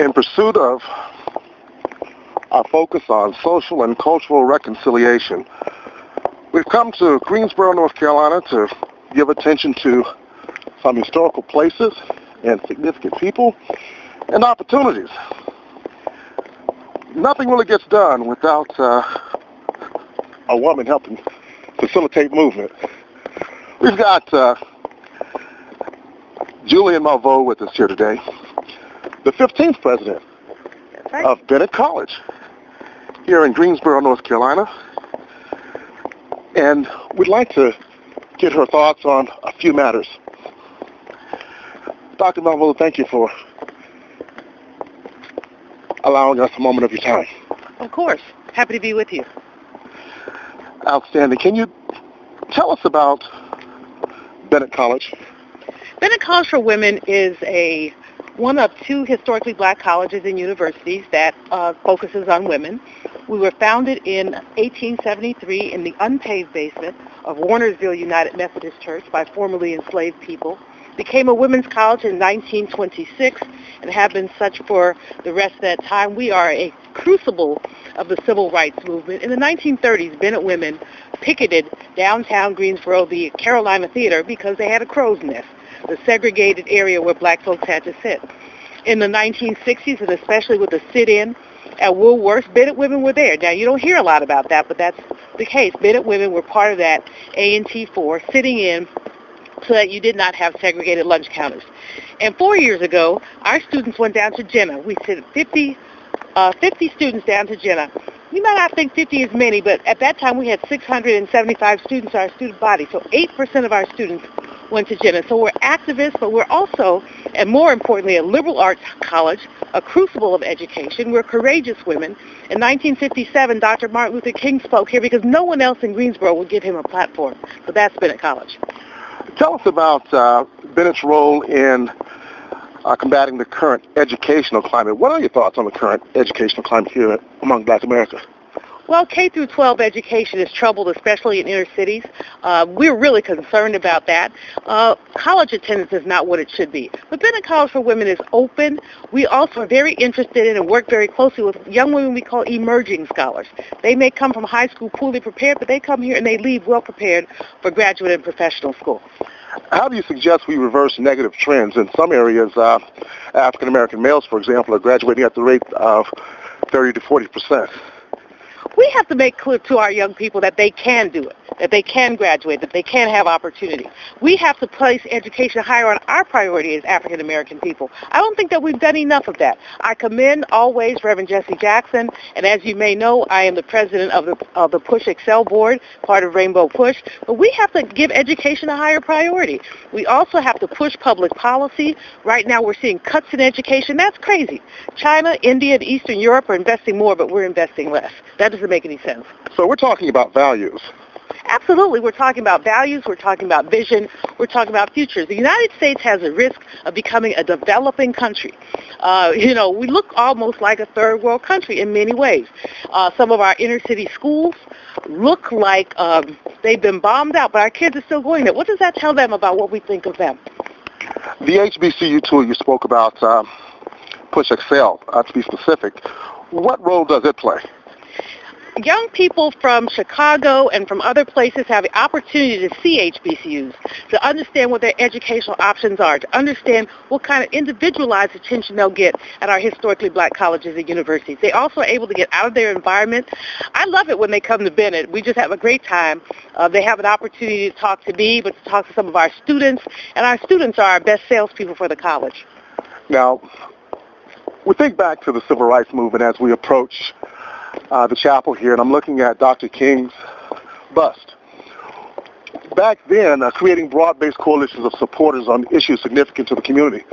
In pursuit of our focus on social and cultural reconciliation, we've come to Greensboro, North Carolina to give attention to some historical places and significant people and opportunities. Nothing really gets done without a woman helping facilitate movement. We've got Julianne Malveaux with us here today, the 15th president of Bennett College here in Greensboro, North Carolina. And we'd like to get her thoughts on a few matters. Dr. Malveaux, thank you for allowing us a moment of your time. Of course. Happy to be with you. Outstanding. Can you tell us about Bennett College? Bennett College for Women is one of two historically black colleges and universities that focuses on women. We were founded in 1873 in the unpaved basement of Warnersville United Methodist Church by formerly enslaved people. Became a women's college in 1926 and have been such for the rest of that time. We are a crucible of the civil rights movement. In the 1930s, Bennett women picketed downtown Greensboro, the Carolina Theater, because they had a crow's nest, the segregated area where black folks had to sit. In the 1960s, and especially with the sit-in at Woolworth's, Bennett women were there. Now, you don't hear a lot about that, but that's the case. Bennett women were part of that A&T 4, sitting in so that you did not have segregated lunch counters. And 4 years ago, our students went down to Jenna. We sent 50 students down to Jenna. You might not think 50 is many, but at that time we had 675 students in our student body. So 8% of our students went to Jenna. So we're activists, but we're also, and more importantly, a liberal arts college, a crucible of education. We're courageous women. In 1957, Dr. Martin Luther King spoke here because no one else in Greensboro would give him a platform. So that's Bennett College. Tell us about Bennett's role in combating the current educational climate. What are your thoughts on the current educational climate here among Black America? Well, K through 12 education is troubled, especially in inner cities. We're really concerned about that. College attendance is not what it should be. But Bennett College for Women is open. We also are very interested in and work very closely with young women we call emerging scholars. They may come from high school poorly prepared, but they come here and they leave well prepared for graduate and professional school. How do you suggest we reverse negative trends? In some areas, African-American males, for example, are graduating at the rate of 30 to 40%. We have to make clear to our young people that they can do it, that they can graduate, that they can have opportunity. We have to place education higher on our priority as African American people. I don't think that we've done enough of that. I commend always Reverend Jesse Jackson, and as you may know, I am the president of the Push Excel board, part of Rainbow Push. But we have to give education a higher priority. We also have to push public policy. Right now we're seeing cuts in education. That's crazy. China, India, and Eastern Europe are investing more, but we're investing less. That doesn't make any sense. So we're talking about values. Absolutely. We're talking about values. We're talking about vision. We're talking about futures. The United States has a risk of becoming a developing country. We look almost like a third world country in many ways. Some of our inner city schools look like they've been bombed out, but our kids are still going there. What does that tell them about what we think of them? The HBCU tool you spoke about, Push Excel, to be specific, what role does it play? Young people from Chicago and from other places have the opportunity to see HBCUs, to understand what their educational options are, to understand what kind of individualized attention they'll get at our historically black colleges and universities. They also are able to get out of their environment. I love it when they come to Bennett. We just have a great time. They have an opportunity to talk to me, but to talk to some of our students, and our students are our best salespeople for the college. Now, we think back to the civil rights movement as we approach the chapel here, and I'm looking at Dr. King's bust. Back then, creating broad-based coalitions of supporters on issues significant to the community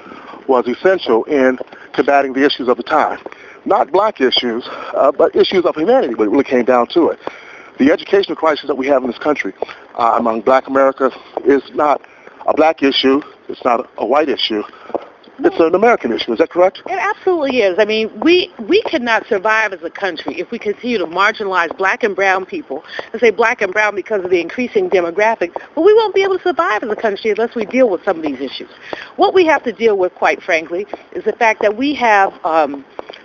was essential in combating the issues of the time. Not black issues, but issues of humanity when it really came down to it. The educational crisis that we have in this country among black America is not a black issue, it's not a white issue, It's an American issue. Is that correct? It absolutely is. I mean, we cannot survive as a country if we continue to marginalize black and brown people. I say black and brown because of the increasing demographics, but we won't be able to survive as a country unless we deal with some of these issues. What we have to deal with, quite frankly, is the fact that we have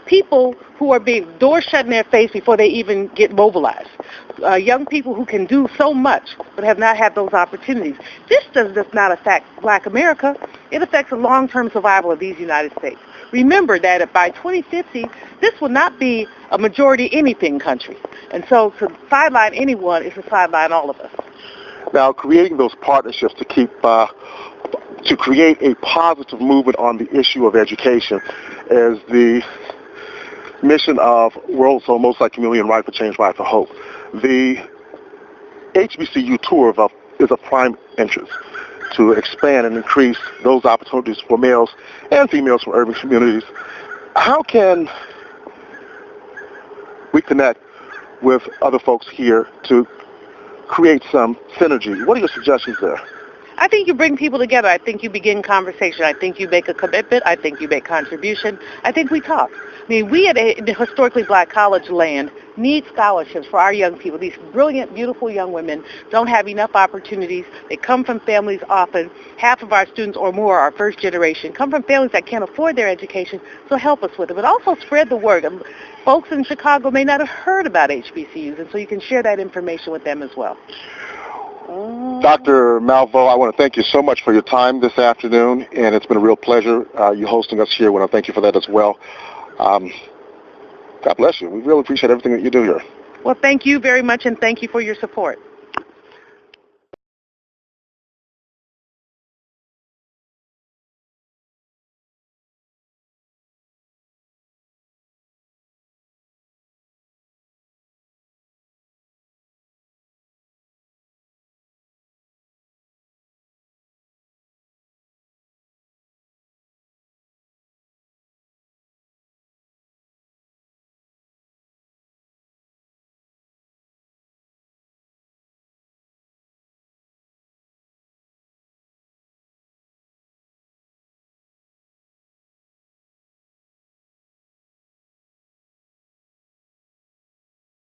people who are being doors shut in their face before they even get mobilized. Young people who can do so much but have not had those opportunities. This does not affect black America. It affects the long-term survival of these United States. Remember that by 2050, this will not be a majority anything country. And so to sideline anyone is to sideline all of us. Now, creating those partnerships to create a positive movement on the issue of education is the mission of World's Almost Like Chameleon Right for Change, Right for Hope. The HBCU tour is a prime interest to expand and increase those opportunities for males and females from urban communities. How can we connect with other folks here to create some synergy? What are your suggestions there? I think you bring people together. I think you begin conversation. I think you make a commitment. I think you make contribution. I think we talk. I mean, we at the historically black college land need scholarships for our young people. These brilliant, beautiful young women don't have enough opportunities. They come from families often. Half of our students or more are first generation, come from families that can't afford their education, so help us with it. But also spread the word. Folks in Chicago may not have heard about HBCUs, and so you can share that information with them as well. Dr. Malveaux, I want to thank you so much for your time this afternoon, and it's been a real pleasure you hosting us here. I want to thank you for that as well. God bless you. We really appreciate everything that you do here. Well, thank you very much, and thank you for your support.